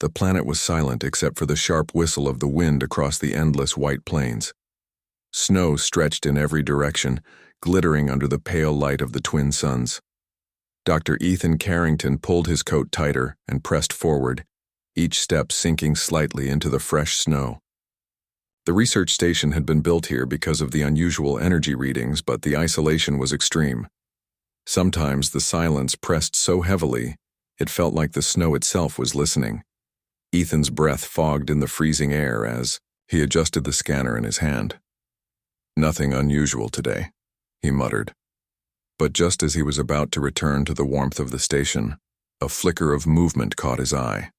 The planet was silent except for the sharp whistle of the wind across the endless white plains. Snow stretched in every direction, glittering under the pale light of the twin suns. Dr. Ethan Carrington pulled his coat tighter and pressed forward, each step sinking slightly into the fresh snow. The research station had been built here because of the unusual energy readings, but the isolation was extreme. Sometimes the silence pressed so heavily, it felt like the snow itself was listening. Ethan's breath fogged in the freezing air as he adjusted the scanner in his hand. "Nothing unusual today," he muttered. But just as he was about to return to the warmth of the station, a flicker of movement caught his eye.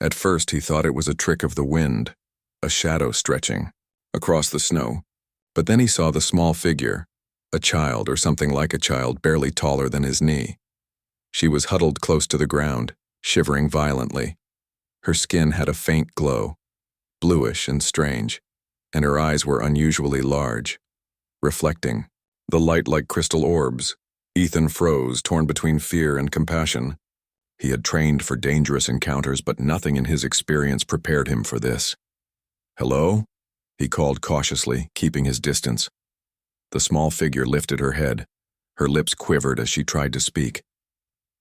At first he thought it was a trick of the wind, a shadow stretching across the snow, but then he saw the small figure, a child or something like a child barely taller than his knee. She was huddled close to the ground, shivering violently. Her skin had a faint glow, bluish and strange, and her eyes were unusually large, reflecting the light like crystal orbs. Ethan froze, torn between fear and compassion. He had trained for dangerous encounters, but nothing in his experience prepared him for this. "Hello?" he called cautiously, keeping his distance. The small figure lifted her head. Her lips quivered as she tried to speak.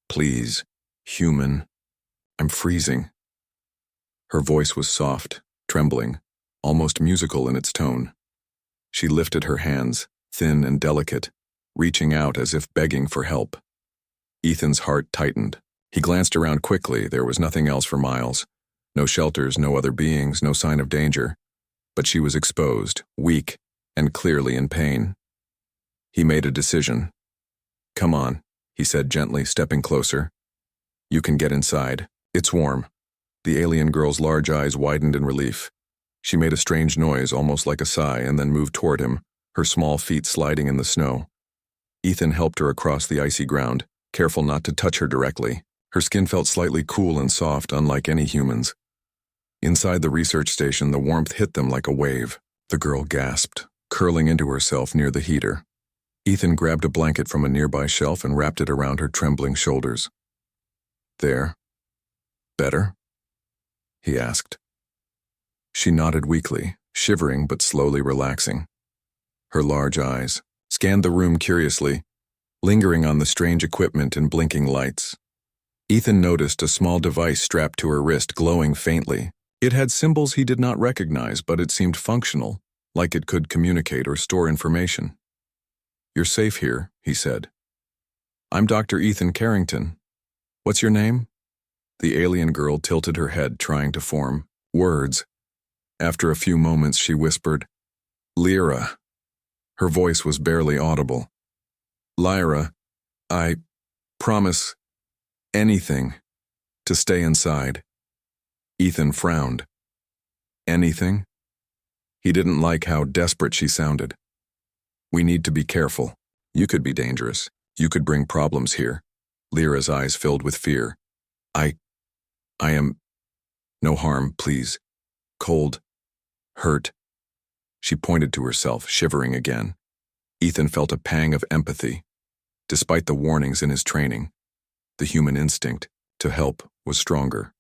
"Please, human, I'm freezing." Her voice was soft, trembling, almost musical in its tone. She lifted her hands, thin and delicate, reaching out as if begging for help. Ethan's heart tightened. He glanced around quickly. There was nothing else for miles. No shelters, no other beings, no sign of danger. But she was exposed, weak, and clearly in pain. He made a decision. "Come on," he said gently, stepping closer. "You can get inside. It's warm." The alien girl's large eyes widened in relief. She made a strange noise, almost like a sigh, and then moved toward him, her small feet sliding in the snow. Ethan helped her across the icy ground, careful not to touch her directly. Her skin felt slightly cool and soft, unlike any human's. Inside the research station, the warmth hit them like a wave. The girl gasped, curling into herself near the heater. Ethan grabbed a blanket from a nearby shelf and wrapped it around her trembling shoulders. "There. Better?" he asked. She nodded weakly, shivering but slowly relaxing. Her large eyes scanned the room curiously, lingering on the strange equipment and blinking lights. Ethan noticed a small device strapped to her wrist, glowing faintly. It had symbols he did not recognize, but it seemed functional, like it could communicate or store information. "You're safe here," he said. "I'm Dr. Ethan Carrington. What's your name?" The alien girl tilted her head, trying to form words. After a few moments, she whispered, "Lyra." Her voice was barely audible. "Lyra, I promise anything to stay inside." Ethan frowned. "Anything?" He didn't like how desperate she sounded. "We need to be careful. You could be dangerous. You could bring problems here." Lyra's eyes filled with fear. I am no harm, please. Cold. Hurt." She pointed to herself, shivering again. Ethan felt a pang of empathy. Despite the warnings in his training, the human instinct to help was stronger.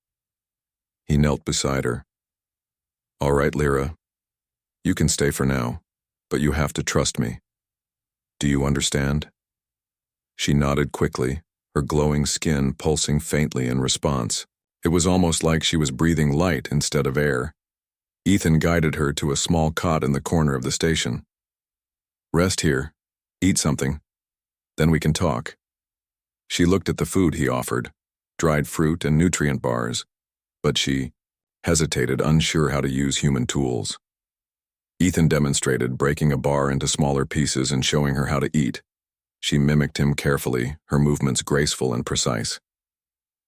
He knelt beside her. "All right, Lyra. You can stay for now, but you have to trust me. Do you understand?" She nodded quickly, her glowing skin pulsing faintly in response. It was almost like she was breathing light instead of air. Ethan guided her to a small cot in the corner of the station. "Rest here. Eat something. Then we can talk." She looked at the food he offered, dried fruit and nutrient bars, but she hesitated, unsure how to use human tools. Ethan demonstrated, breaking a bar into smaller pieces and showing her how to eat. She mimicked him carefully, her movements graceful and precise.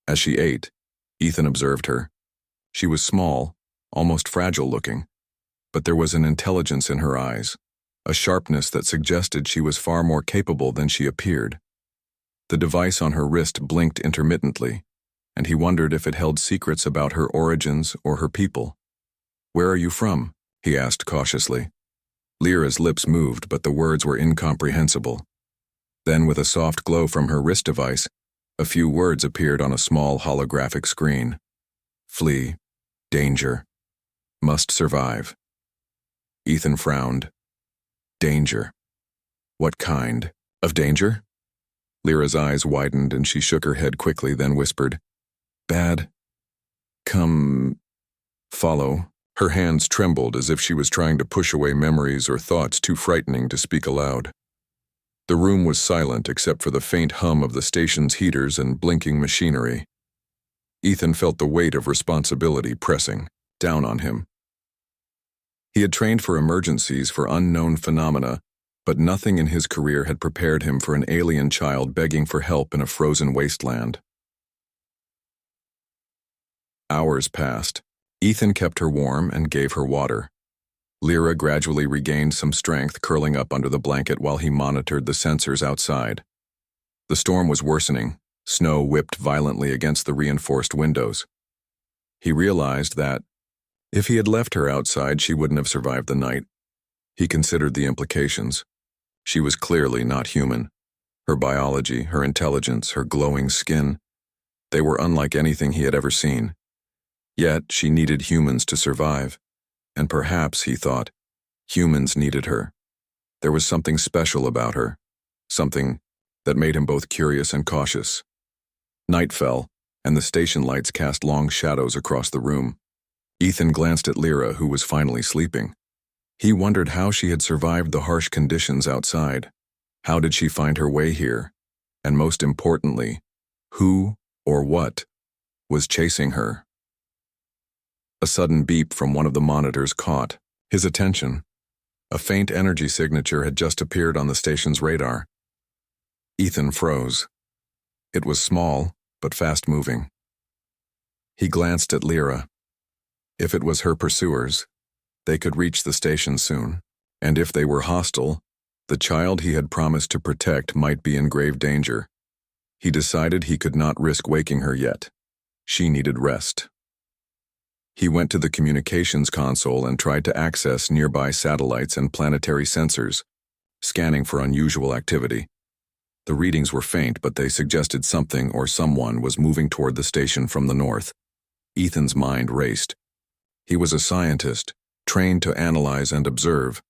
As she ate, Ethan observed her. She was small, almost fragile-looking, but there was an intelligence in her eyes, a sharpness that suggested she was far more capable than she appeared. The device on her wrist blinked intermittently, and he wondered if it held secrets about her origins or her people. "Where are you from?" he asked cautiously. Lyra's lips moved, but the words were incomprehensible. Then, with a soft glow from her wrist device, a few words appeared on a small holographic screen. Flee. Danger. Must survive. Ethan frowned. Danger. What kind of danger? Lyra's eyes widened and she shook her head quickly, then whispered, Bad. Come. Follow. Her hands trembled as if she was trying to push away memories or thoughts too frightening to speak aloud. The room was silent except for the faint hum of the station's heaters and blinking machinery. Ethan felt the weight of responsibility pressing down on him. He had trained for emergencies for unknown phenomena, but nothing in his career had prepared him for an alien child begging for help in a frozen wasteland. Hours passed. Ethan kept her warm and gave her water. Lyra gradually regained some strength, curling up under the blanket while he monitored the sensors outside. The storm was worsening. Snow whipped violently against the reinforced windows. He realized that, if he had left her outside, she wouldn't have survived the night. He considered the implications. She was clearly not human. Her biology, her intelligence, her glowing skin, they were unlike anything he had ever seen. Yet she needed humans to survive, and perhaps, he thought, humans needed her. There was something special about her, something that made him both curious and cautious. Night fell, and the station lights cast long shadows across the room. Ethan glanced at Lyra, who was finally sleeping. He wondered how she had survived the harsh conditions outside. How did she find her way here? And most importantly, who or what was chasing her? A sudden beep from one of the monitors caught his attention. A faint energy signature had just appeared on the station's radar. Ethan froze. It was small, but fast-moving. He glanced at Lyra. If it was her pursuers, they could reach the station soon, and if they were hostile, the child he had promised to protect might be in grave danger. He decided he could not risk waking her yet. She needed rest. He went to the communications console and tried to access nearby satellites and planetary sensors, scanning for unusual activity. The readings were faint, but they suggested something or someone was moving toward the station from the north. Ethan's mind raced. He was a scientist, trained to analyze and observe,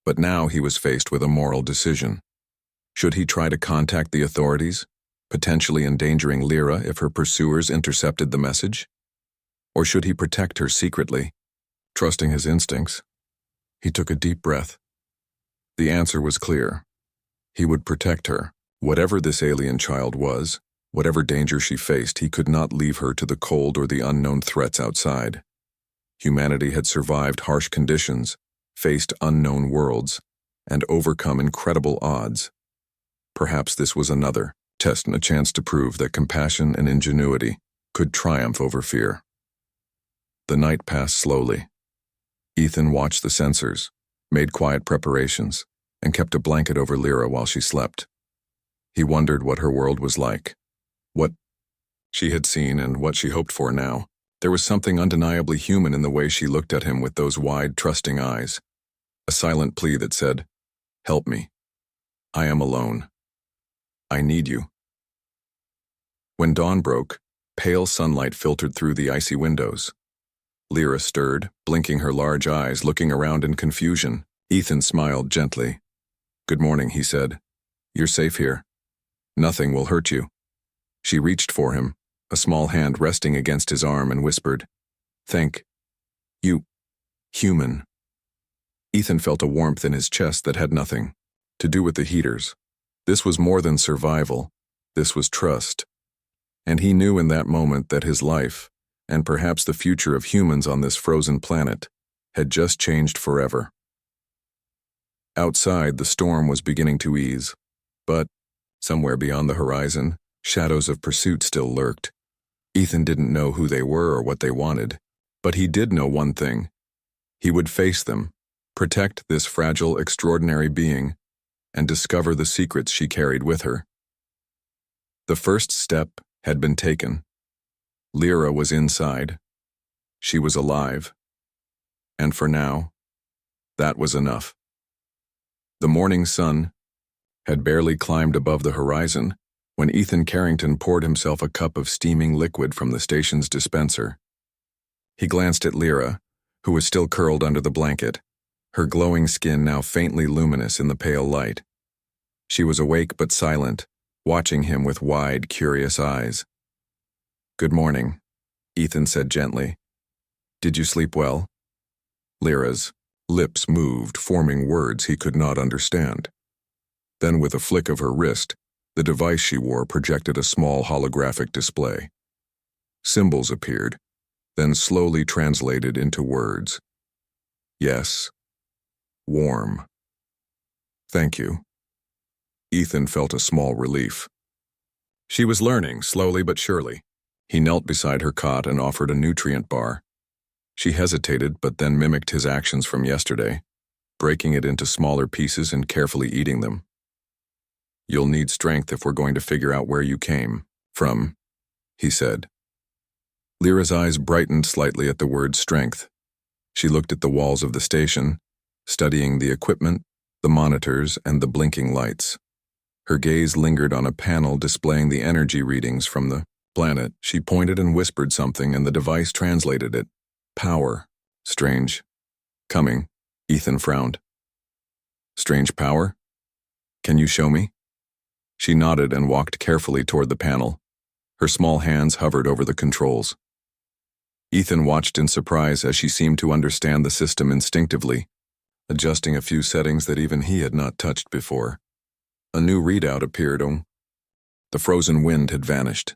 but now he was faced with a moral decision. Should he try to contact the authorities, potentially endangering Lyra if her pursuers intercepted the message? Or should he protect her secretly, trusting his instincts? He took a deep breath. The answer was clear. He would protect her. Whatever this alien child was, whatever danger she faced, he could not leave her to the cold or the unknown threats outside. Humanity had survived harsh conditions, faced unknown worlds, and overcome incredible odds. Perhaps this was another test and a chance to prove that compassion and ingenuity could triumph over fear. The night passed slowly. Ethan watched the sensors, made quiet preparations, and kept a blanket over Lyra while she slept. He wondered what her world was like, what she had seen and what she hoped for now. There was something undeniably human in the way she looked at him with those wide, trusting eyes. A silent plea that said, "Help me. I am alone. I need you." When dawn broke, pale sunlight filtered through the icy windows. Lyra stirred, blinking her large eyes, looking around in confusion. Ethan smiled gently. "Good morning," he said. "You're safe here. Nothing will hurt you." She reached for him, a small hand resting against his arm, and whispered, "Thank you, human." Ethan felt a warmth in his chest that had nothing to do with the heaters. This was more than survival. This was trust. And he knew in that moment that his life, and perhaps the future of humans on this frozen planet, had just changed forever. Outside, the storm was beginning to ease, but somewhere beyond the horizon, shadows of pursuit still lurked. Ethan didn't know who they were or what they wanted, but he did know one thing. He would face them, protect this fragile, extraordinary being, and discover the secrets she carried with her. The first step had been taken. Lyra was inside. She was alive. And for now, that was enough. The morning sun had barely climbed above the horizon when Ethan Carrington poured himself a cup of steaming liquid from the station's dispenser. He glanced at Lyra, who was still curled under the blanket, her glowing skin now faintly luminous in the pale light. She was awake but silent, watching him with wide, curious eyes. "Good morning," Ethan said gently. "Did you sleep well?" Lyra's lips moved, forming words he could not understand. Then, with a flick of her wrist, the device she wore projected a small holographic display. Symbols appeared, then slowly translated into words. "Yes. Warm. Thank you." Ethan felt a small relief. She was learning, slowly but surely. He knelt beside her cot and offered a nutrient bar. She hesitated, but then mimicked his actions from yesterday, breaking it into smaller pieces and carefully eating them. "You'll need strength if we're going to figure out where you came from," he said. Lyra's eyes brightened slightly at the word strength. She looked at the walls of the station, studying the equipment, the monitors, and the blinking lights. Her gaze lingered on a panel displaying the energy readings from the planet. She pointed and whispered something, and the device translated it. "Power. Strange. Coming." Ethan frowned. "Strange power? Can you show me?" She nodded and walked carefully toward the panel. Her small hands hovered over the controls. Ethan watched in surprise as she seemed to understand the system instinctively, adjusting a few settings that even he had not touched before. A new readout appeared. The frozen wind had vanished,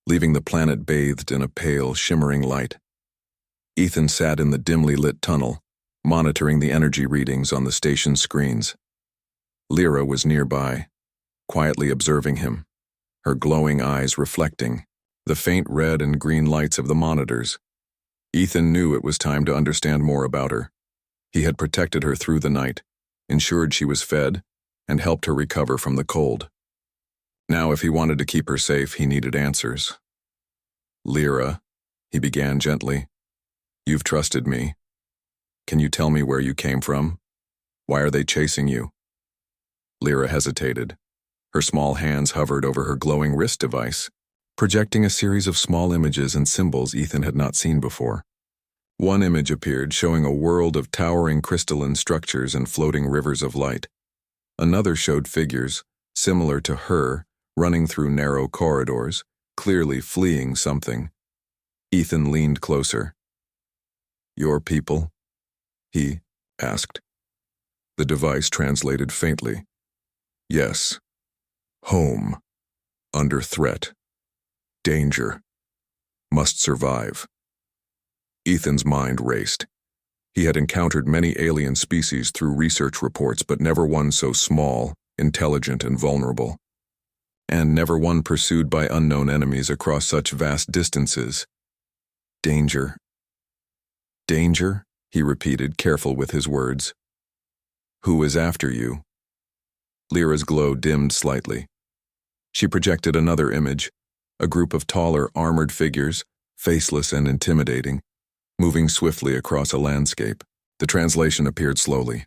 leaving the planet bathed in a pale, shimmering light. Ethan sat in the dimly lit tunnel, monitoring the energy readings on the station screens. Lyra was nearby, quietly observing him, her glowing eyes reflecting the faint red and green lights of the monitors. Ethan knew it was time to understand more about her. He had protected her through the night, ensured she was fed, and helped her recover from the cold. Now, if he wanted to keep her safe, he needed answers. "Lyra," he began gently, "you've trusted me. Can you tell me where you came from? Why are they chasing you?" Lyra hesitated. Her small hands hovered over her glowing wrist device, projecting a series of small images and symbols Ethan had not seen before. One image appeared, showing a world of towering crystalline structures and floating rivers of light. Another showed figures, similar to her, running through narrow corridors, clearly fleeing something. Ethan leaned closer. "Your people?" he asked. The device translated faintly. "Yes. Home. Under threat. Danger. Must survive." Ethan's mind raced. He had encountered many alien species through research reports, but never one so small, intelligent, and vulnerable. And never one pursued by unknown enemies across such vast distances. "Danger. Danger?" he repeated, careful with his words. "Who is after you?" Lyra's glow dimmed slightly. She projected another image, a group of taller, armored figures, faceless and intimidating, moving swiftly across a landscape. The translation appeared slowly.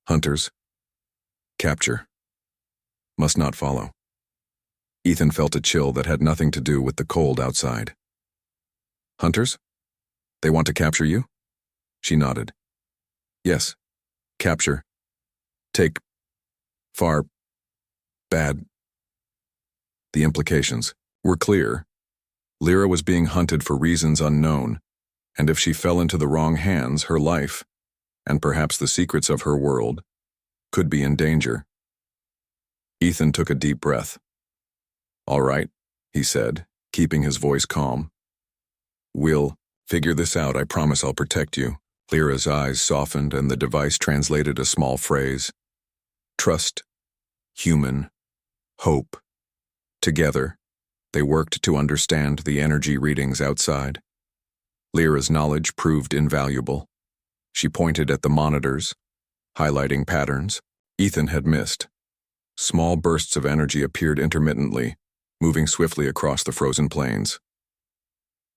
"Hunters. Capture. Must not follow." Ethan felt a chill that had nothing to do with the cold outside. "Hunters? They want to capture you?" She nodded. "Yes. Capture. Take. Far. Bad." The implications were clear. Lyra was being hunted for reasons unknown, and if she fell into the wrong hands, her life, and perhaps the secrets of her world, could be in danger. Ethan took a deep breath. "All right," he said, keeping his voice calm. "We'll figure this out. I promise I'll protect you." Lyra's eyes softened, and the device translated a small phrase. Trust. Human. Hope. Together, they worked to understand the energy readings outside. Lyra's knowledge proved invaluable. She pointed at the monitors, highlighting patterns Ethan had missed. Small bursts of energy appeared intermittently, moving swiftly across the frozen plains.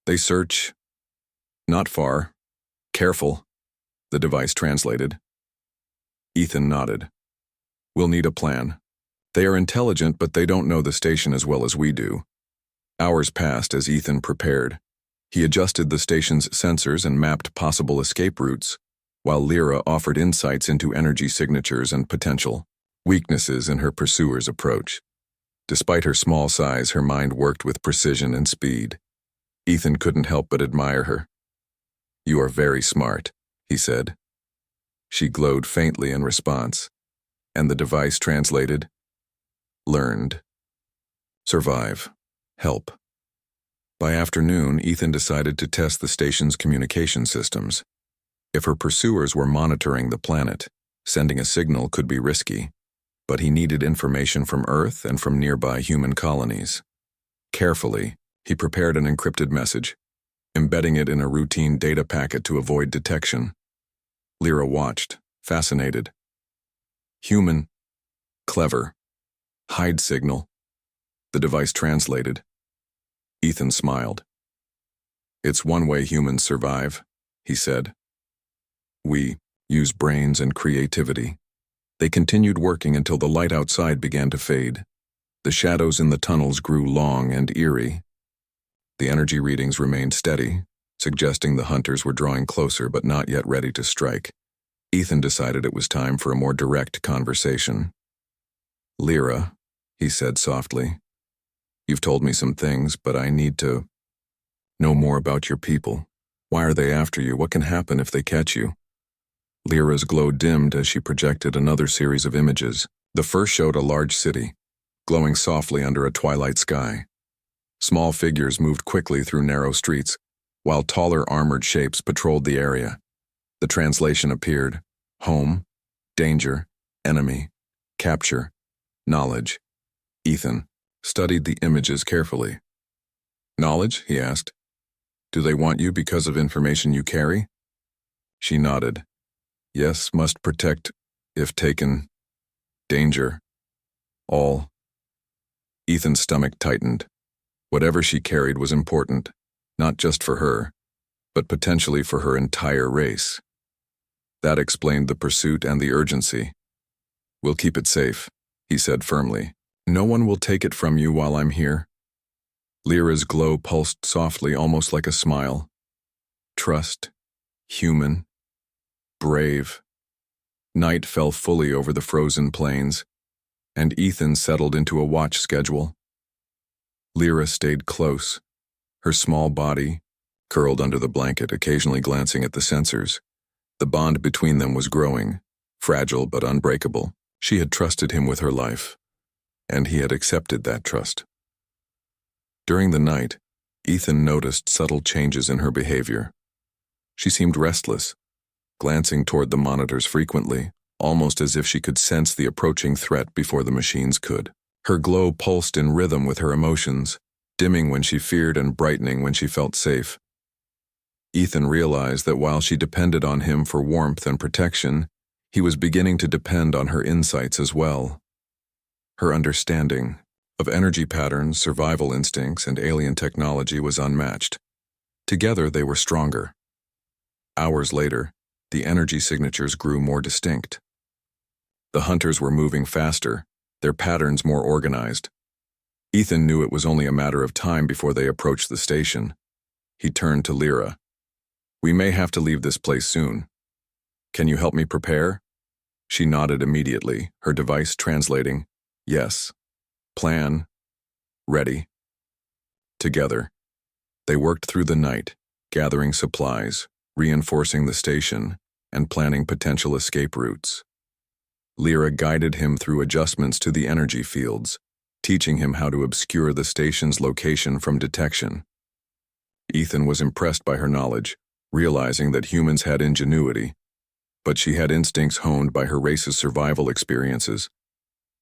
"They search. Not far. Careful," the device translated. Ethan nodded. "We'll need a plan. They are intelligent, but they don't know the station as well as we do." Hours passed as Ethan prepared. He adjusted the station's sensors and mapped possible escape routes, while Lyra offered insights into energy signatures and potential weaknesses in her pursuer's approach. Despite her small size, her mind worked with precision and speed. Ethan couldn't help but admire her. "You are very smart," he said. She glowed faintly in response, and the device translated, "Learned. Survive. Help." By afternoon, Ethan decided to test the station's communication systems. If her pursuers were monitoring the planet, sending a signal could be risky, but he needed information from Earth and from nearby human colonies. Carefully, he prepared an encrypted message, embedding it in a routine data packet to avoid detection. Lyra watched, fascinated. "Human. Clever. Hide signal." The device translated. Ethan smiled. "It's one way humans survive," he said. "We use brains and creativity." They continued working until the light outside began to fade. The shadows in the tunnels grew long and eerie. The energy readings remained steady, suggesting the hunters were drawing closer but not yet ready to strike. Ethan decided it was time for a more direct conversation. "Lyra," he said softly, "you've told me some things, but I need to know more about your people. Why are they after you? What can happen if they catch you?" Lyra's glow dimmed as she projected another series of images. The first showed a large city, glowing softly under a twilight sky. Small figures moved quickly through narrow streets, while taller armored shapes patrolled the area. The translation appeared: home, danger, enemy, capture, knowledge. Ethan studied the images carefully. "Knowledge?" he asked. "Do they want you because of information you carry?" She nodded. "Yes, must protect, if taken. Danger. All." Ethan's stomach tightened. Whatever she carried was important, not just for her, but potentially for her entire race. That explained the pursuit and the urgency. "We'll keep it safe," he said firmly. "No one will take it from you while I'm here." Lyra's glow pulsed softly, almost like a smile. Trust. Human. Brave. Night fell fully over the frozen plains, and Ethan settled into a watch schedule. Lyra stayed close, her small body curled under the blanket, occasionally glancing at the sensors. The bond between them was growing, fragile but unbreakable. She had trusted him with her life, and he had accepted that trust. During the night, Ethan noticed subtle changes in her behavior. She seemed restless, glancing toward the monitors frequently, almost as if she could sense the approaching threat before the machines could. Her glow pulsed in rhythm with her emotions, dimming when she feared and brightening when she felt safe. Ethan realized that while she depended on him for warmth and protection, he was beginning to depend on her insights as well. Her understanding of energy patterns, survival instincts, and alien technology was unmatched. Together they were stronger. Hours later, the energy signatures grew more distinct. The hunters were moving faster, their patterns more organized. Ethan knew it was only a matter of time before they approached the station. He turned to Lyra. "We may have to leave this place soon. Can you help me prepare?" She nodded immediately, her device translating, "Yes. Plan. Ready." Together, they worked through the night, gathering supplies, reinforcing the station, and planning potential escape routes. Lyra guided him through adjustments to the energy fields, teaching him how to obscure the station's location from detection. Ethan was impressed by her knowledge, realizing that humans had ingenuity, but she had instincts honed by her race's survival experiences.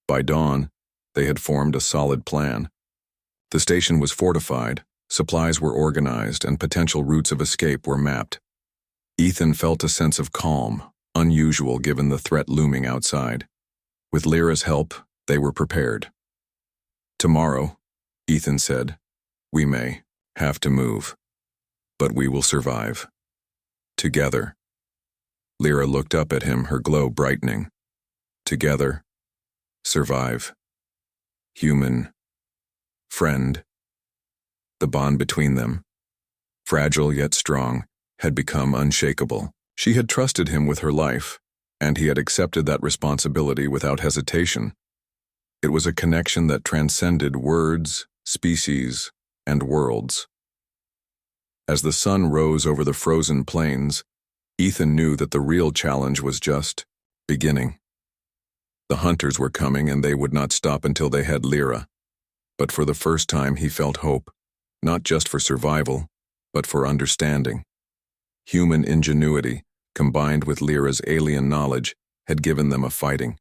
By dawn, they had formed a solid plan. The station was fortified, supplies were organized, and potential routes of escape were mapped. Ethan felt a sense of calm, unusual given the threat looming outside. With Lyra's help, they were prepared. "Tomorrow," Ethan said, "we may have to move, but we will survive. Together." Lyra looked up at him, her glow brightening. "Together. Survive. Human. Friend." The bond between them, fragile yet strong, had become unshakable. She had trusted him with her life, and he had accepted that responsibility without hesitation. It was a connection that transcended words, species, and worlds. As the sun rose over the frozen plains, Ethan knew that the real challenge was just beginning. The hunters were coming, and they would not stop until they had Lyra. But for the first time he felt hope, not just for survival, but for understanding. Human ingenuity, combined with Lyra's alien knowledge, had given them a fighting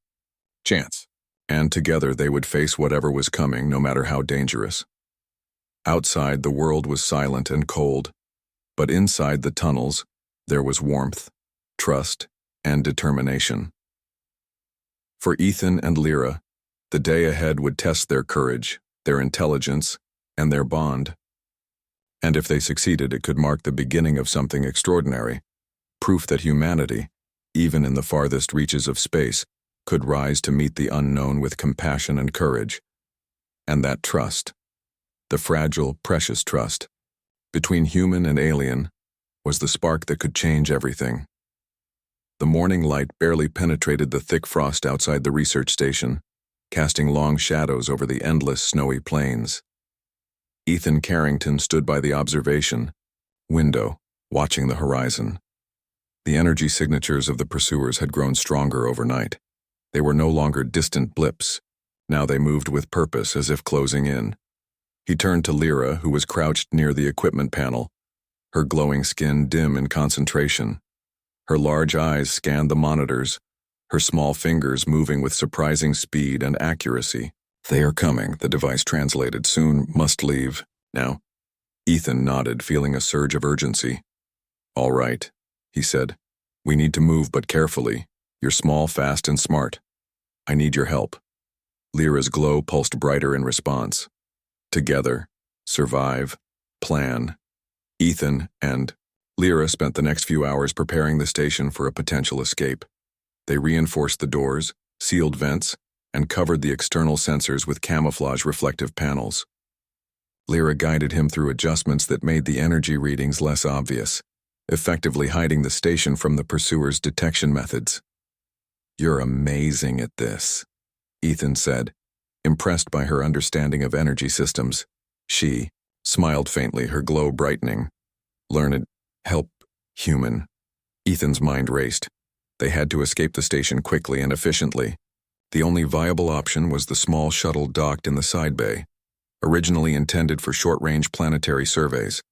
chance, and together they would face whatever was coming, no matter how dangerous. Outside, the world was silent and cold, but inside the tunnels, there was warmth, trust, and determination. For Ethan and Lyra, the day ahead would test their courage, their intelligence, and their bond. And if they succeeded, it could mark the beginning of something extraordinary, proof that humanity, even in the farthest reaches of space, could rise to meet the unknown with compassion and courage. And that trust, the fragile, precious trust, between human and alien, was the spark that could change everything. The morning light barely penetrated the thick frost outside the research station, casting long shadows over the endless snowy plains. Ethan Carrington stood by the observation window, watching the horizon. The energy signatures of the pursuers had grown stronger overnight. They were no longer distant blips. Now they moved with purpose, as if closing in. He turned to Lyra, who was crouched near the equipment panel, her glowing skin dim in concentration. Her large eyes scanned the monitors, her small fingers moving with surprising speed and accuracy. "They are coming," the device translated. "Soon, must leave. Now." Ethan nodded, feeling a surge of urgency. "All right," he said. "We need to move, but carefully. You're small, fast, and smart. I need your help." Lyra's glow pulsed brighter in response. Together, survive, plan. Ethan and Lyra spent the next few hours preparing the station for a potential escape. They reinforced the doors, sealed vents, and covered the external sensors with camouflage reflective panels. Lyra guided him through adjustments that made the energy readings less obvious, effectively hiding the station from the pursuers' detection methods. "You're amazing at this," Ethan said, impressed by her understanding of energy systems. She smiled faintly, her glow brightening. "Learned, help, human." Ethan's mind raced. They had to escape the station quickly and efficiently. The only viable option was the small shuttle docked in the side bay, originally intended for short-range planetary surveys.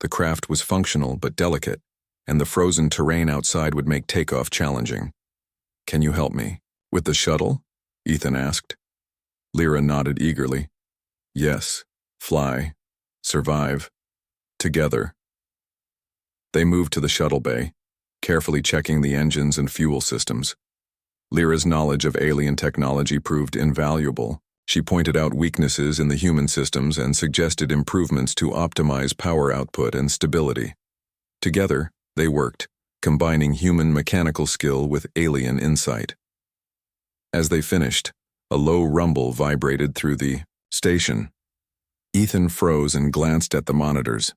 The craft was functional but delicate, and the frozen terrain outside would make takeoff challenging. "Can you help me?" "With the shuttle?" Ethan asked. Lyra nodded eagerly. "Yes, fly, survive, together." They moved to the shuttle bay, carefully checking the engines and fuel systems. Lyra's knowledge of alien technology proved invaluable. She pointed out weaknesses in the human systems and suggested improvements to optimize power output and stability. Together, they worked, combining human mechanical skill with alien insight. As they finished, a low rumble vibrated through the station. Ethan froze and glanced at the monitors.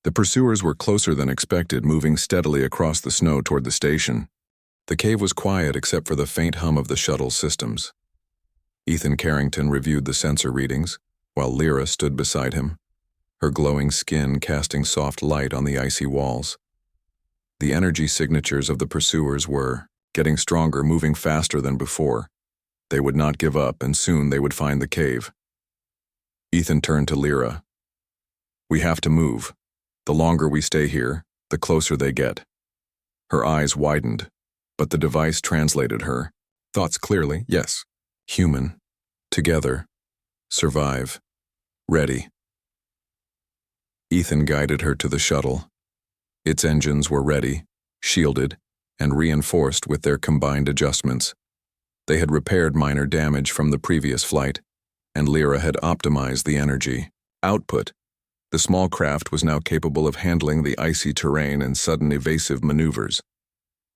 The pursuers were closer than expected, moving steadily across the snow toward the station. The cave was quiet except for the faint hum of the shuttle's systems. Ethan Carrington reviewed the sensor readings, while Lyra stood beside him, her glowing skin casting soft light on the icy walls. The energy signatures of the pursuers were getting stronger, moving faster than before. They would not give up, and soon they would find the cave. Ethan turned to Lyra. "We have to move. The longer we stay here, the closer they get." Her eyes widened, but the device translated her thoughts clearly. "Yes, human, together, survive, ready." Ethan guided her to the shuttle. Its engines were ready, shielded, and reinforced with their combined adjustments. They had repaired minor damage from the previous flight, and Lyra had optimized the energy output. The small craft was now capable of handling the icy terrain and sudden evasive maneuvers.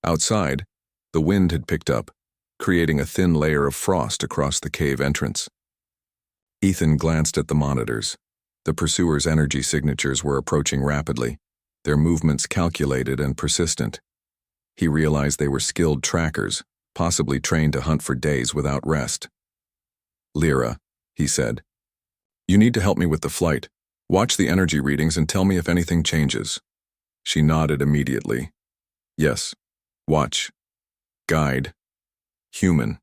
Outside, the wind had picked up, creating a thin layer of frost across the cave entrance. Ethan glanced at the monitors. The pursuers' energy signatures were approaching rapidly, their movements calculated and persistent. He realized they were skilled trackers, possibly trained to hunt for days without rest. "Lyra," he said, "you need to help me with the flight. Watch the energy readings and tell me if anything changes." She nodded immediately. "Yes. Watch. Guide. Human."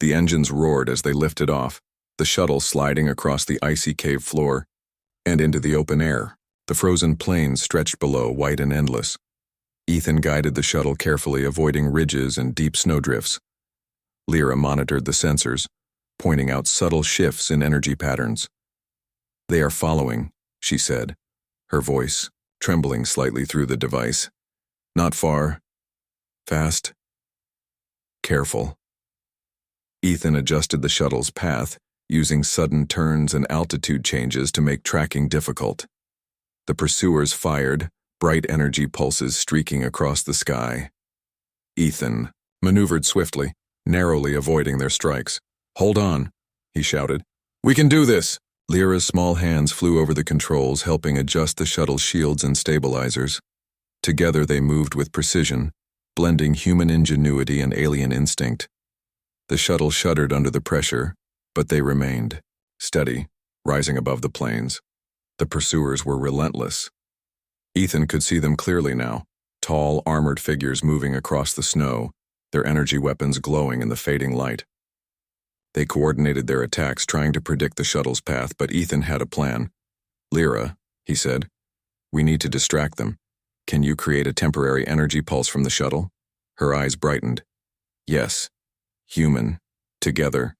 The engines roared as they lifted off, the shuttle sliding across the icy cave floor and into the open air. The frozen plains stretched below, white and endless. Ethan guided the shuttle carefully, avoiding ridges and deep snowdrifts. Lyra monitored the sensors, pointing out subtle shifts in energy patterns. "They are following," she said, her voice trembling slightly through the device. "Not far. Fast. Careful." Ethan adjusted the shuttle's path, using sudden turns and altitude changes to make tracking difficult. The pursuers fired, bright energy pulses streaking across the sky. Ethan maneuvered swiftly, narrowly avoiding their strikes. "Hold on," he shouted. "We can do this!" Lyra's small hands flew over the controls, helping adjust the shuttle's shields and stabilizers. Together they moved with precision, blending human ingenuity and alien instinct. The shuttle shuddered under the pressure, but they remained, steady, rising above the plains. The pursuers were relentless. Ethan could see them clearly now, tall, armored figures moving across the snow, their energy weapons glowing in the fading light. They coordinated their attacks, trying to predict the shuttle's path, but Ethan had a plan. "Lyra," he said, "we need to distract them. Can you create a temporary energy pulse from the shuttle?" Her eyes brightened. "Yes. Human. Together.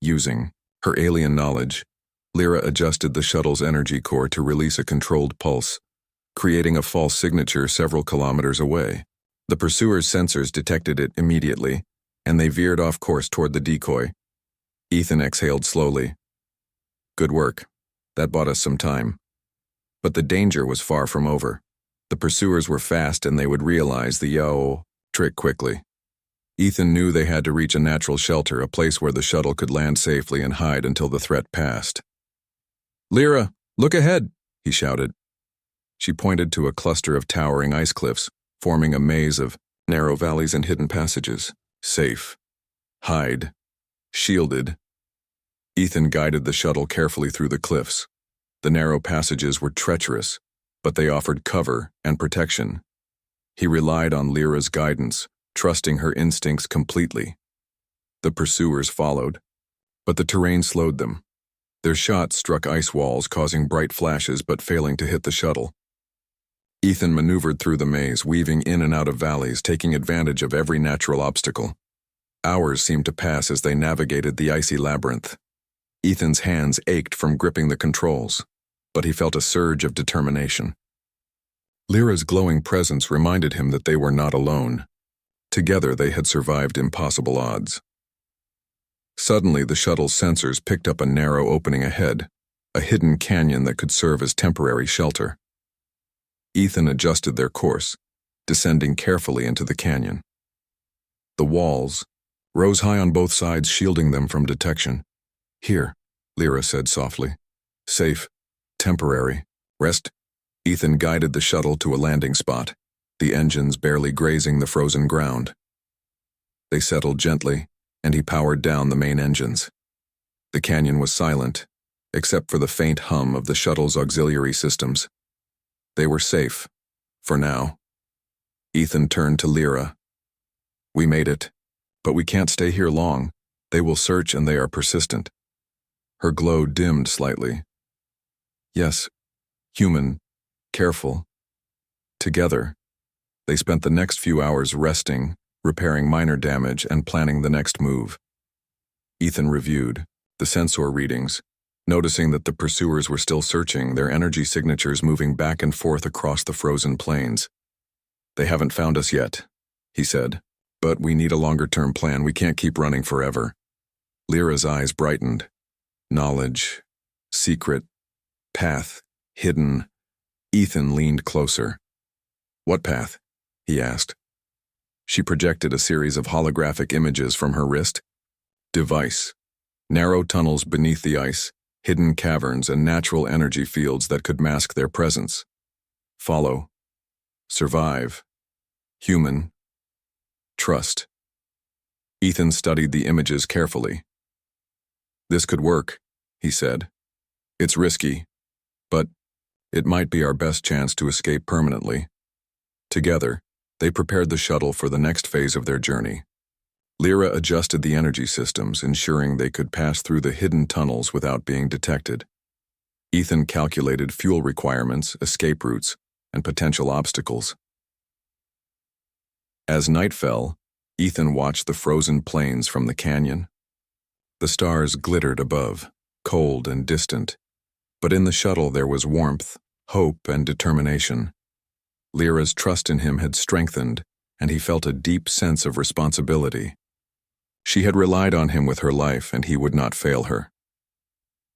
Using her alien knowledge." Lyra adjusted the shuttle's energy core to release a controlled pulse, creating a false signature several kilometers away. The pursuers' sensors detected it immediately, and they veered off course toward the decoy. Ethan exhaled slowly. "Good work. That bought us some time." But the danger was far from over. The pursuers were fast, and they would realize the trick quickly. Ethan knew they had to reach a natural shelter, a place where the shuttle could land safely and hide until the threat passed. "Lyra, look ahead," he shouted. She pointed to a cluster of towering ice cliffs, forming a maze of narrow valleys and hidden passages. Safe. Hide. Shielded. Ethan guided the shuttle carefully through the cliffs. The narrow passages were treacherous, but they offered cover and protection. He relied on Lyra's guidance, trusting her instincts completely. The pursuers followed, but the terrain slowed them. Their shots struck ice walls, causing bright flashes but failing to hit the shuttle. Ethan maneuvered through the maze, weaving in and out of valleys, taking advantage of every natural obstacle. Hours seemed to pass as they navigated the icy labyrinth. Ethan's hands ached from gripping the controls, but he felt a surge of determination. Lyra's glowing presence reminded him that they were not alone. Together they had survived impossible odds. Suddenly, the shuttle's sensors picked up a narrow opening ahead, a hidden canyon that could serve as temporary shelter. Ethan adjusted their course, descending carefully into the canyon. The walls rose high on both sides, shielding them from detection. "Here," Lyra said softly. "Safe. Temporary. Rest." Ethan guided the shuttle to a landing spot, the engines barely grazing the frozen ground. They settled gently, and he powered down the main engines. The canyon was silent, except for the faint hum of the shuttle's auxiliary systems. They were safe, for now. Ethan turned to Lyra. "We made it, but we can't stay here long. They will search, and they are persistent." Her glow dimmed slightly. "Yes, human, careful." Together, they spent the next few hours resting, repairing minor damage, and planning the next move. Ethan reviewed the sensor readings, noticing that the pursuers were still searching, their energy signatures moving back and forth across the frozen plains. "They haven't found us yet," he said, "but we need a longer-term plan. We can't keep running forever." Lyra's eyes brightened. Knowledge, secret, path, hidden. Ethan leaned closer. "What path?" he asked. She projected a series of holographic images from her wrist. Device. Narrow tunnels beneath the ice, hidden caverns and natural energy fields that could mask their presence. Follow. Survive. Human. Trust. Ethan studied the images carefully. "This could work," he said. "It's risky, but it might be our best chance to escape permanently." Together, they prepared the shuttle for the next phase of their journey. Lyra adjusted the energy systems, ensuring they could pass through the hidden tunnels without being detected. Ethan calculated fuel requirements, escape routes, and potential obstacles. As night fell, Ethan watched the frozen plains from the canyon. The stars glittered above, cold and distant, but in the shuttle there was warmth, hope, and determination. Lyra's trust in him had strengthened, and he felt a deep sense of responsibility. She had relied on him with her life, and he would not fail her.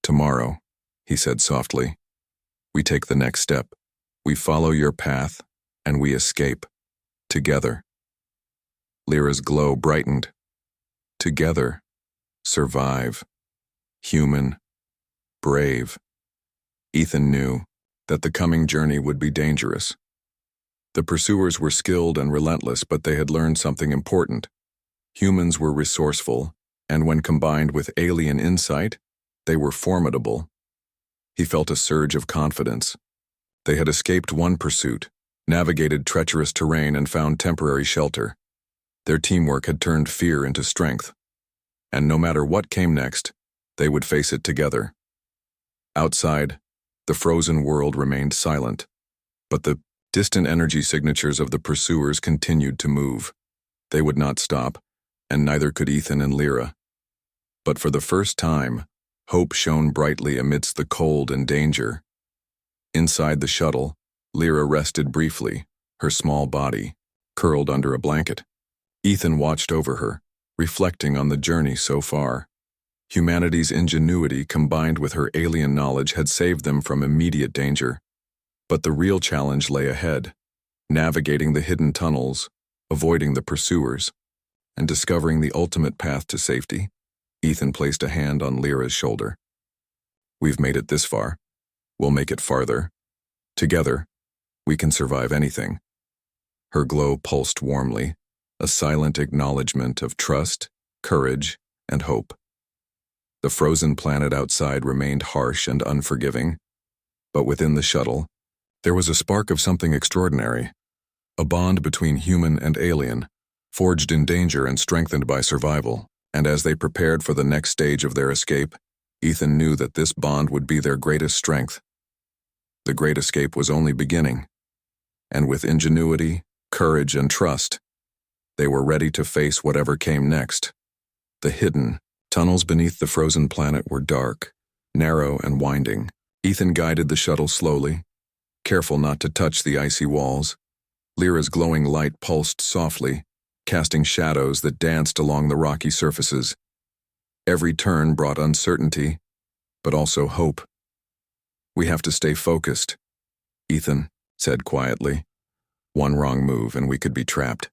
"Tomorrow," he said softly, "we take the next step. We follow your path, and we escape. Together." Lyra's glow brightened. Together. Survive. Human. Brave. Ethan knew that the coming journey would be dangerous. The pursuers were skilled and relentless, but they had learned something important. Humans were resourceful, and when combined with alien insight, they were formidable. He felt a surge of confidence. They had escaped one pursuit, navigated treacherous terrain, and found temporary shelter. Their teamwork had turned fear into strength, and no matter what came next, they would face it together. Outside, the frozen world remained silent, but the distant energy signatures of the pursuers continued to move. They would not stop, and neither could Ethan and Lyra. But for the first time, hope shone brightly amidst the cold and danger. Inside the shuttle, Lyra rested briefly, her small body curled under a blanket. Ethan watched over her, reflecting on the journey so far. Humanity's ingenuity combined with her alien knowledge had saved them from immediate danger. But the real challenge lay ahead, navigating the hidden tunnels, avoiding the pursuers, and discovering the ultimate path to safety. Ethan placed a hand on Lyra's shoulder. "We've made it this far. We'll make it farther. Together, we can survive anything." Her glow pulsed warmly, a silent acknowledgement of trust, courage, and hope. The frozen planet outside remained harsh and unforgiving, but within the shuttle, there was a spark of something extraordinary, a bond between human and alien, forged in danger and strengthened by survival. And as they prepared for the next stage of their escape, Ethan knew that this bond would be their greatest strength. The great escape was only beginning, and with ingenuity, courage, and trust, they were ready to face whatever came next. The hidden tunnels beneath the frozen planet were dark, narrow, and winding. Ethan guided the shuttle slowly, careful not to touch the icy walls. Lyra's glowing light pulsed softly, casting shadows that danced along the rocky surfaces. Every turn brought uncertainty, but also hope. "We have to stay focused," Ethan said quietly. "One wrong move and we could be trapped."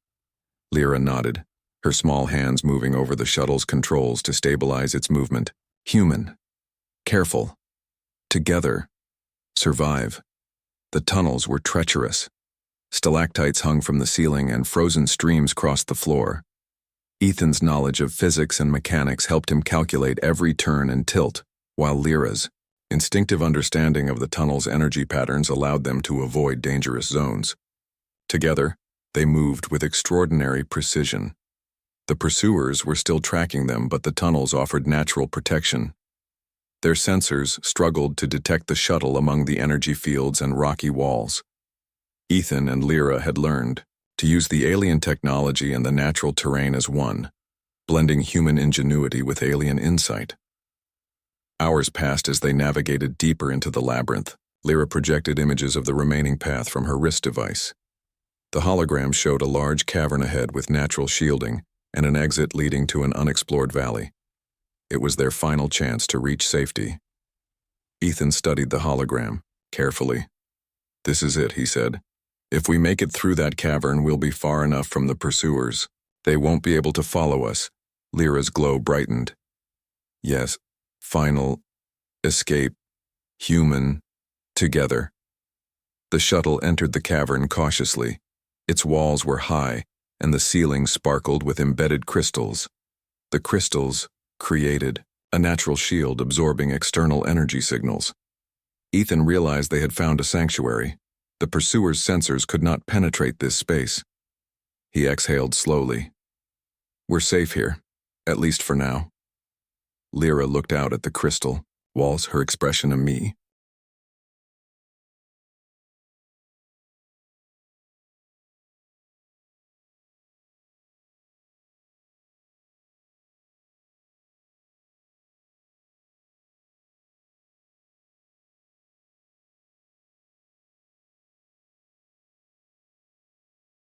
Lyra nodded, her small hands moving over the shuttle's controls to stabilize its movement. Human. Careful. Together. Survive. The tunnels were treacherous. Stalactites hung from the ceiling and frozen streams crossed the floor. Ethan's knowledge of physics and mechanics helped him calculate every turn and tilt, while Lyra's instinctive understanding of the tunnel's energy patterns allowed them to avoid dangerous zones. Together, they moved with extraordinary precision. The pursuers were still tracking them, but the tunnels offered natural protection. Their sensors struggled to detect the shuttle among the energy fields and rocky walls. Ethan and Lyra had learned to use the alien technology and the natural terrain as one, blending human ingenuity with alien insight. Hours passed as they navigated deeper into the labyrinth. Lyra projected images of the remaining path from her wrist device. The hologram showed a large cavern ahead with natural shielding and an exit leading to an unexplored valley. It was their final chance to reach safety. Ethan studied the hologram carefully. "This is it," he said. "If we make it through that cavern, we'll be far enough from the pursuers. They won't be able to follow us." Lyra's glow brightened. "Yes, final Escape. Human. Together. The shuttle entered the cavern cautiously. Its walls were high, and the ceiling sparkled with embedded crystals. The crystals created a natural shield absorbing external energy signals. Ethan realized they had found a sanctuary. The pursuer's sensors could not penetrate this space. He exhaled slowly. We're safe here, at least for now. Lyra looked out at the crystal, Walls, her expression a me.